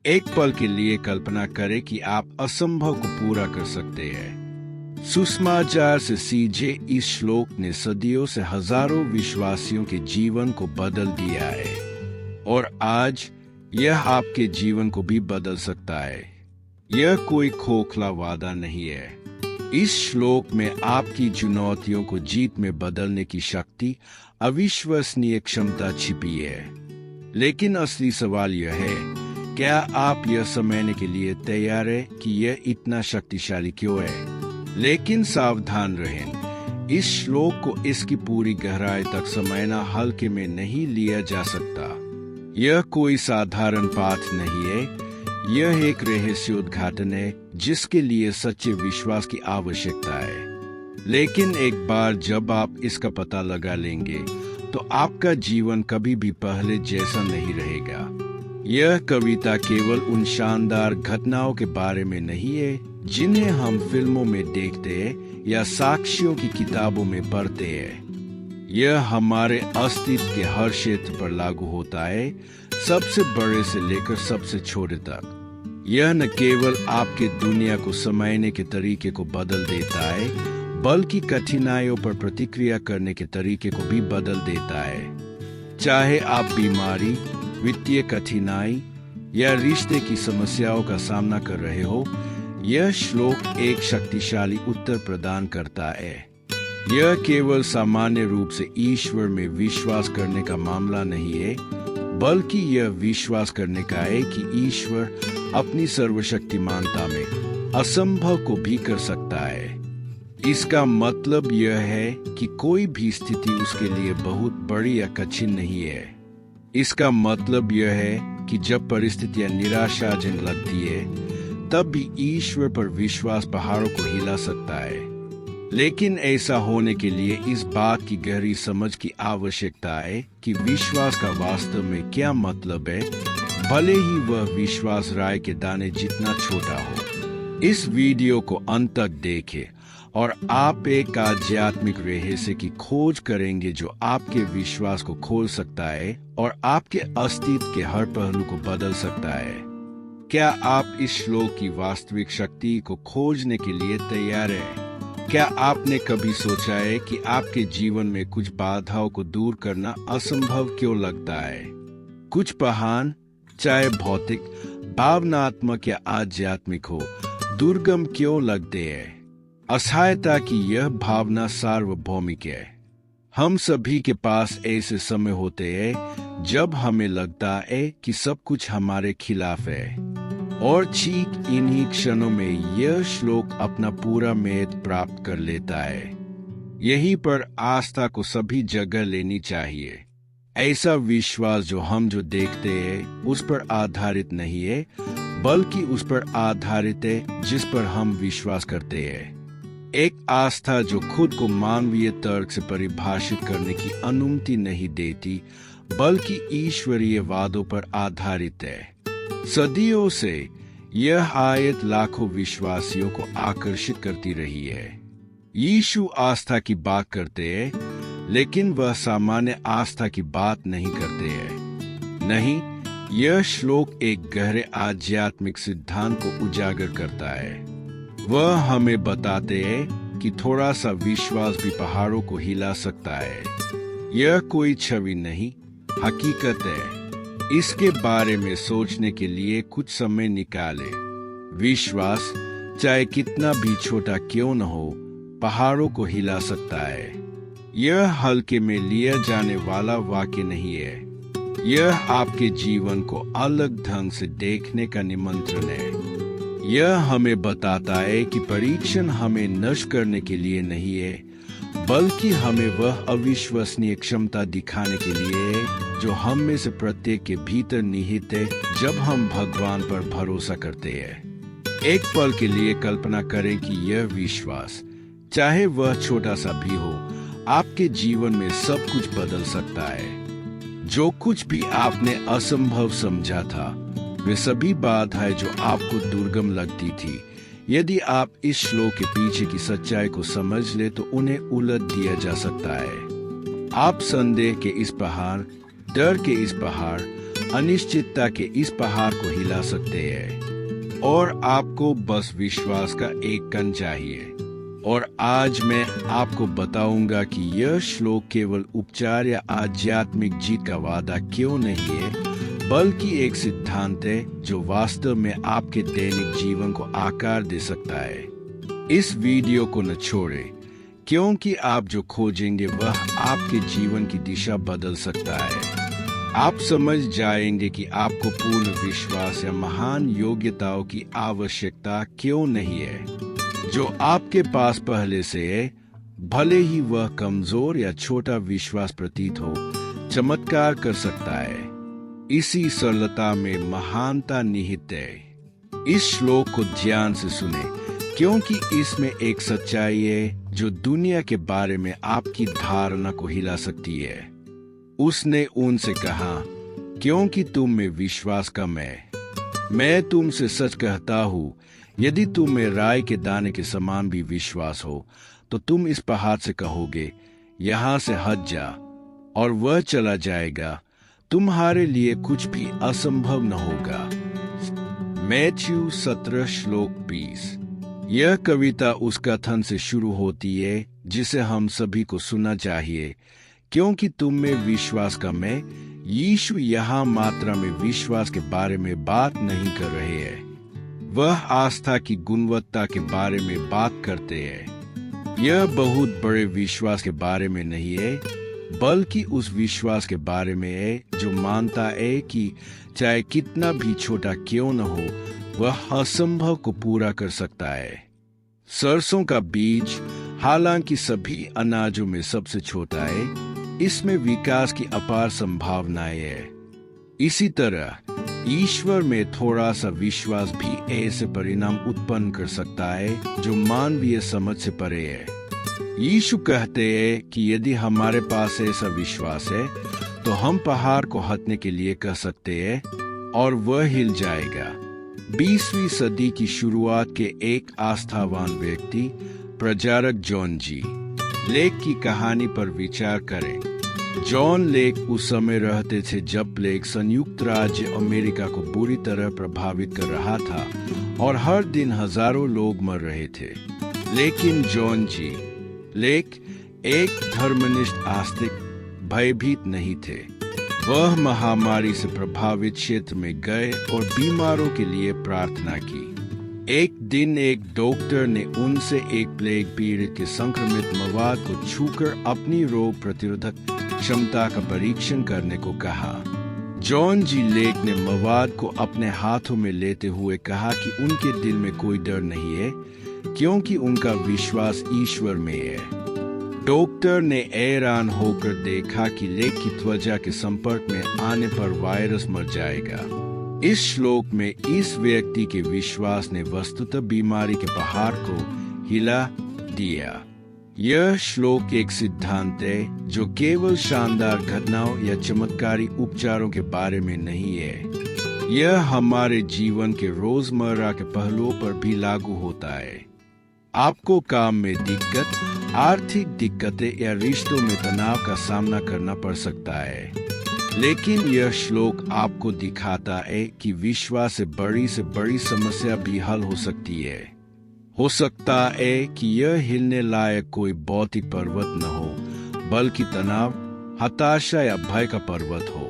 एक पल के लिए कल्पना करें कि आप असंभव को पूरा कर सकते हैं। सुसमाचार से सीधे इस श्लोक ने सदियों से हजारों विश्वासियों के जीवन को बदल दिया है और आज यह आपके जीवन को भी बदल सकता है। यह कोई खोखला वादा नहीं है। इस श्लोक में आपकी चुनौतियों को जीत में बदलने की शक्ति, अविश्वसनीय क्षमता छिपी है। लेकिन असली सवाल यह है, क्या आप यह समझने के लिए तैयार हैं कि यह इतना शक्तिशाली क्यों है? लेकिन सावधान रहें, इस श्लोक को इसकी पूरी गहराई तक समझना हल्के में नहीं लिया जा सकता। यह कोई साधारण पाठ नहीं है, यह एक रहस्य उद्घाटन है जिसके लिए सच्चे विश्वास की आवश्यकता है। लेकिन एक बार जब आप इसका पता लगा लेंगे तो आपका जीवन कभी भी पहले जैसा नहीं रहेगा। यह कविता केवल उन शानदार घटनाओं के बारे में नहीं है जिन्हें हम फिल्मों में देखते हैं या साक्ष्यों की किताबों में पढ़ते हैं। यह हमारे अस्तित्व के हर क्षेत्र पर लागू होता है, सबसे बड़े से लेकर सबसे छोटे तक। यह न केवल आपके दुनिया को समझने के तरीके को बदल देता है, बल्कि कठिनाइयों पर प्रतिक्रिया करने के तरीके को भी बदल देता है। चाहे आप बीमारी, वित्तीय कठिनाई या रिश्ते की समस्याओं का सामना कर रहे हो, यह श्लोक एक शक्तिशाली उत्तर प्रदान करता है। यह केवल सामान्य रूप से ईश्वर में विश्वास करने का मामला नहीं है, बल्कि यह विश्वास करने का है कि ईश्वर अपनी सर्वशक्तिमानता में असंभव को भी कर सकता है। इसका मतलब यह है कि कोई भी स्थिति उसके लिए बहुत बड़ी या कठिन नहीं है। इसका मतलब यह है कि जब परिस्थितियां निराशाजनक लगती है, तब भी ईश्वर पर विश्वास पहाड़ों को हिला सकता है। लेकिन ऐसा होने के लिए इस बात की गहरी समझ की आवश्यकता है कि विश्वास का वास्तव में क्या मतलब है, भले ही वह विश्वास राय के दाने जितना छोटा हो। इस वीडियो को अंत तक देखें और आप एक आध्यात्मिक रहस्य की खोज करेंगे जो आपके विश्वास को खोल सकता है और आपके अस्तित्व के हर पहलू को बदल सकता है। क्या आप इस श्लोक की वास्तविक शक्ति को खोजने के लिए तैयार हैं? क्या आपने कभी सोचा है कि आपके जीवन में कुछ बाधाओं को दूर करना असंभव क्यों लगता है? कुछ पहाड़, चाहे भौतिक, भावनात्मक या आध्यात्मिक हो, दुर्गम क्यों लगते हैं? असहायता की यह भावना सार्वभौमिक है। हम सभी के पास ऐसे समय होते हैं जब हमें लगता है कि सब कुछ हमारे खिलाफ है, और ठीक इन्हीं क्षणों में यह श्लोक अपना पूरा महत्व प्राप्त कर लेता है। यहीं पर आस्था को सभी जगह लेनी चाहिए। ऐसा विश्वास जो देखते हैं उस पर आधारित नहीं है, बल्कि उस पर आधारित है जिस पर हम विश्वास करते हैं। एक आस्था जो खुद को मानवीय तर्क से परिभाषित करने की अनुमति नहीं देती, बल्कि ईश्वरीय वादों पर आधारित है। सदियों से यह आयत लाखों विश्वासियों को आकर्षित करती रही है। यीशु आस्था की बात करते हैं, लेकिन वह सामान्य आस्था की बात नहीं करते हैं। नहीं, यह श्लोक एक गहरे आध्यात्मिक सिद्धांत को उजागर करता है। वह हमें बताते हैं कि थोड़ा सा विश्वास भी पहाड़ों को हिला सकता है। यह कोई छवि नहीं, हकीकत है। इसके बारे में सोचने के लिए कुछ समय निकालें। विश्वास, चाहे कितना भी छोटा क्यों न हो, पहाड़ों को हिला सकता है। यह हल्के में लिया जाने वाला वाक्य नहीं है। यह आपके जीवन को अलग ढंग से देखने का निमंत्रण है। यह हमें बताता है कि परीक्षण हमें नष्ट करने के लिए नहीं है, बल्कि हमें वह अविश्वसनीय क्षमता दिखाने के लिए है जो हम में से प्रत्येक के भीतर निहित है जब हम भगवान पर भरोसा करते हैं। एक पल के लिए कल्पना करें कि यह विश्वास, चाहे वह छोटा सा भी हो, आपके जीवन में सब कुछ बदल सकता है। जो कुछ भी आपने असंभव समझा था, वे सभी बाधाएं जो आपको दुर्गम लगती थी, यदि आप इस श्लोक के पीछे की सच्चाई को समझ ले तो उन्हें उलट दिया जा सकता है। आप संदेह के इस पहाड़, डर के इस पहाड़ अनिश्चितता के इस पहाड़ को हिला सकते हैं। और आपको बस विश्वास का एक कण चाहिए। और आज मैं आपको बताऊंगा कि यह श्लोक केवल उपचार या आध्यात्मिक जीत का वादा क्यों नहीं है, बल्कि एक सिद्धांत है जो वास्तव में आपके दैनिक जीवन को आकार दे सकता है। इस वीडियो को न छोड़ें, क्योंकि आप जो खोजेंगे वह आपके जीवन की दिशा बदल सकता है। आप समझ जाएंगे कि आपको पूर्ण विश्वास या महान योग्यताओं की आवश्यकता क्यों नहीं है। जो आपके पास पहले से है, भले ही वह कमजोर या छोटा विश्वास प्रतीत हो, चमत्कार कर सकता है। इसी सरलता में महानता निहित है। इस श्लोक को ध्यान से सुने, क्योंकि इसमें एक सच्चाई है जो दुनिया के बारे में आपकी धारणा को हिला सकती है। उसने उनसे कहा, क्योंकि तुम में विश्वास कम है। मैं तुमसे सच कहता हूँ, यदि तुम में राई के दाने के समान भी विश्वास हो, तो तुम इस पहाड़ से कहोगे, यहाँ से हट जा, और वह चला जाएगा। तुम्हारे लिए कुछ भी असंभव न होगा। मैथ्यू 17 श्लोक 20। यह कविता उस कथन से शुरू होती है जिसे हम सभी को सुनना चाहिए, क्योंकि तुम में विश्वास कम है। यीशु यहाँ मात्रा में विश्वास के बारे में बात नहीं कर रहे हैं, वह आस्था की गुणवत्ता के बारे में बात करते हैं। यह बहुत बड़े विश्वास के बारे में नहीं है, बल्कि उस विश्वास के बारे में है जो मानता है कि चाहे कितना भी छोटा क्यों न हो, वह असंभव को पूरा कर सकता है। सरसों का बीज हालांकि सभी अनाजों में सबसे छोटा है, इसमें विकास की अपार संभावनाएं है। इसी तरह ईश्वर में थोड़ा सा विश्वास भी ऐसे परिणाम उत्पन्न कर सकता है जो मानवीय समझ से परे है। यीशु कहते हैं कि यदि हमारे पास ऐसा विश्वास है, तो हम पहाड़ को हटने के लिए कह सकते हैं और वह हिल जाएगा। 20वीं सदी की शुरुआत के एक आस्थावान व्यक्ति प्रचारक जॉन जी लेक की कहानी पर विचार करें। जॉन लेक उस समय रहते थे जब प्लेग संयुक्त राज्य अमेरिका को बुरी तरह प्रभावित कर रहा था और हर दिन हजारों लोग मर रहे थे। लेकिन जॉन जी लेक एक धर्मनिष्ठ आस्तिक भयभीत नहीं थे। वह महामारी से प्रभावित क्षेत्र में गए और बीमारों के लिए प्रार्थना की। एक दिन एक डॉक्टर ने उनसे एक प्लेग पीड़ित के संक्रमित मवाद को छूकर अपनी रोग प्रतिरोधक क्षमता का परीक्षण करने को कहा। जॉन जी लेक ने मवाद को अपने हाथों में लेते हुए कहा कि उनके दिल में कोई डर नहीं है, क्योंकि उनका विश्वास ईश्वर में है। डॉक्टर ने हैरान होकर देखा कि लेक की त्वचा के संपर्क में आने पर वायरस मर जाएगा। इस श्लोक में इस व्यक्ति के विश्वास ने वस्तुतः बीमारी के पहाड़ को हिला दिया। यह श्लोक एक सिद्धांत है जो केवल शानदार घटनाओं या चमत्कारी उपचारों के बारे में नहीं है। यह हमारे जीवन के रोजमर्रा के पहलुओं पर भी लागू होता है। आपको काम में दिक्कत, आर्थिक दिक्कतें या रिश्तों में तनाव का सामना करना पड़ सकता है, लेकिन यह श्लोक आपको दिखाता है कि विश्वास से बड़ी समस्या भी हल हो सकती है। हो सकता है कि यह हिलने लायक कोई भौतिक पर्वत न हो, बल्कि तनाव, हताशा या भय का पर्वत हो।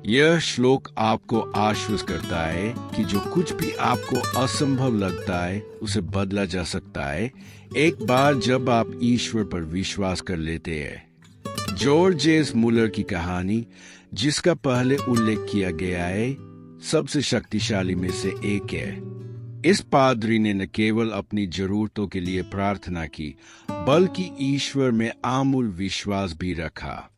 यह श्लोक आपको आश्वस्त करता है कि जो कुछ भी आपको असंभव लगता है उसे बदला जा सकता है, एक बार जब आप ईश्वर पर विश्वास कर लेते हैं। जॉर्ज एस मुलर की कहानी, जिसका पहले उल्लेख किया गया है, सबसे शक्तिशाली में से एक है। इस पादरी ने न केवल अपनी जरूरतों के लिए प्रार्थना की, बल्कि ईश्वर में आमूल विश्वास भी रखा।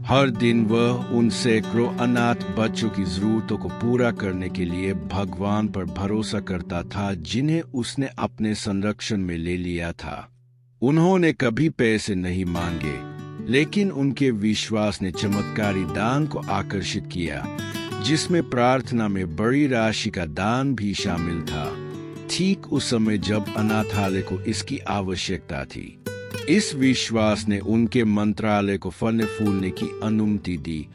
हर दिन वह उन सैकड़ों अनाथ बच्चों की जरूरतों को पूरा करने के लिए भगवान पर भरोसा करता था, जिन्हें उसने अपने संरक्षण में ले लिया था। उन्होंने कभी पैसे नहीं मांगे, लेकिन उनके विश्वास ने चमत्कारी दान को आकर्षित किया, जिसमें प्रार्थना में बड़ी राशि का दान भी शामिल था, ठीक उस समय जब अनाथालय को इसकी आवश्यकता थी। इस विश्वास ने उनके मंत्रालय को फलने फूलने की अनुमति दी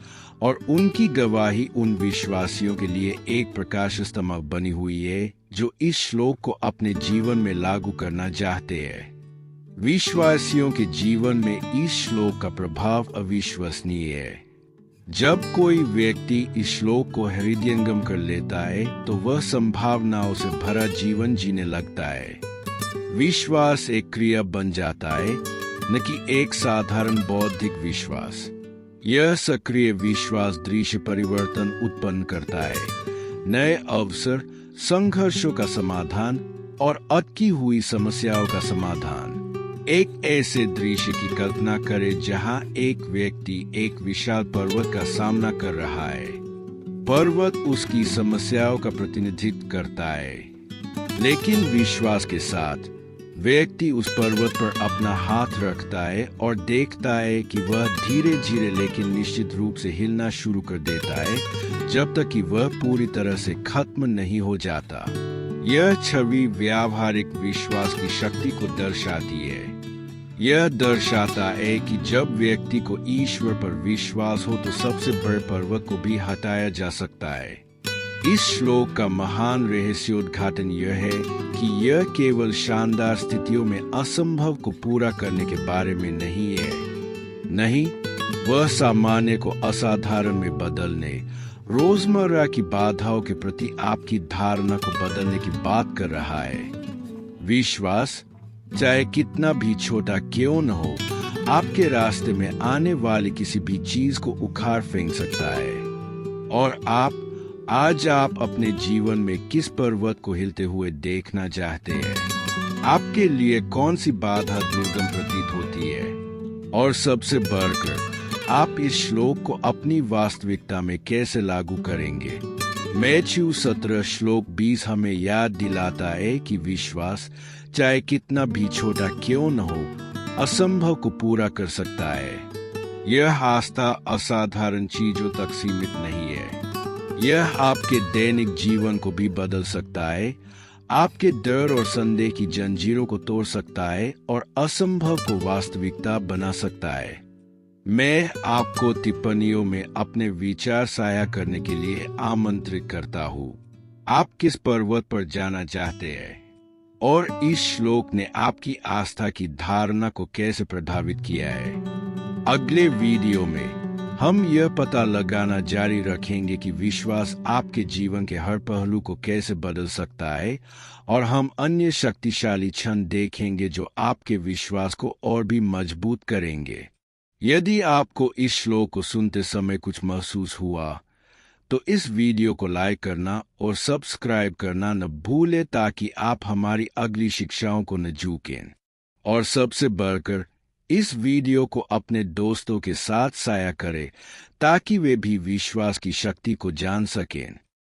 और उनकी गवाही उन विश्वासियों के लिए एक प्रकाश स्तंभ बनी हुई है जो इस श्लोक को अपने जीवन में लागू करना चाहते हैं। विश्वासियों के जीवन में इस श्लोक का प्रभाव अविश्वसनीय है। जब कोई व्यक्ति इस श्लोक को हृदयंगम कर लेता है तो वह संभावनाओं से भरा जीवन जीने लगता है। विश्वास एक क्रिया बन जाता है, न कि एक साधारण बौद्धिक विश्वास। यह सक्रिय विश्वास दृश्य परिवर्तन उत्पन्न करता है, नए अवसर, संघर्षों का समाधान और अटकी हुई समस्याओं का समाधान। एक ऐसे दृश्य की कल्पना करें जहां एक व्यक्ति एक विशाल पर्वत का सामना कर रहा है। पर्वत उसकी समस्याओं का प्रतिनिधित्व करता है, लेकिन विश्वास के साथ व्यक्ति उस पर्वत पर अपना हाथ रखता है और देखता है कि वह धीरे धीरे लेकिन निश्चित रूप से हिलना शुरू कर देता है जब तक कि वह पूरी तरह से खत्म नहीं हो जाता। यह छवि व्यावहारिक विश्वास की शक्ति को दर्शाती है। यह दर्शाता है कि जब व्यक्ति को ईश्वर पर विश्वास हो तो सबसे बड़े पर्वत को भी हटाया जा सकता है। इस श्लोक का महान रहस्योद्घाटन यह है कि यह केवल शानदार स्थितियों में असंभव को पूरा करने के बारे में नहीं है। नहीं, वह सामान्य को असाधारण में बदलने, रोजमर्रा की बाधाओं के प्रति आपकी धारणा को बदलने की बात कर रहा है। विश्वास, चाहे कितना भी छोटा क्यों न हो, आपके रास्ते में आने वाली किसी भी चीज को उखाड़ फेंक सकता है। और आज आप अपने जीवन में किस पर्वत को हिलते हुए देखना चाहते हैं? आपके लिए कौन सी बाधा दुर्गम प्रतीत होती है? और सबसे बढ़कर आप इस श्लोक को अपनी वास्तविकता में कैसे लागू करेंगे? मैथ्यू 17 श्लोक 20 हमें याद दिलाता है कि विश्वास, चाहे कितना भी छोटा क्यों न हो, असंभव को पूरा कर सकता है। यह आस्था असाधारण चीजों तक सीमित नहीं है। यह आपके दैनिक जीवन को भी बदल सकता है, आपके डर और संदेह की जंजीरों को तोड़ सकता है और असंभव को वास्तविकता बना सकता है। मैं आपको टिप्पणियों में अपने विचार साझा करने के लिए आमंत्रित करता हूँ। आप किस पर्वत पर जाना चाहते हैं और इस श्लोक ने आपकी आस्था की धारणा को कैसे प्रभावित किया है? अगले वीडियो में हम यह पता लगाना जारी रखेंगे कि विश्वास आपके जीवन के हर पहलू को कैसे बदल सकता है, और हम अन्य शक्तिशाली क्षण देखेंगे जो आपके विश्वास को और भी मजबूत करेंगे। यदि आपको इस श्लोक को सुनते समय कुछ महसूस हुआ तो इस वीडियो को लाइक करना और सब्सक्राइब करना न भूलें ताकि आप हमारी अगली शिक्षाओं को न चूकें। और सबसे बढ़कर इस वीडियो को अपने दोस्तों के साथ साझा करें ताकि वे भी विश्वास की शक्ति को जान सकें।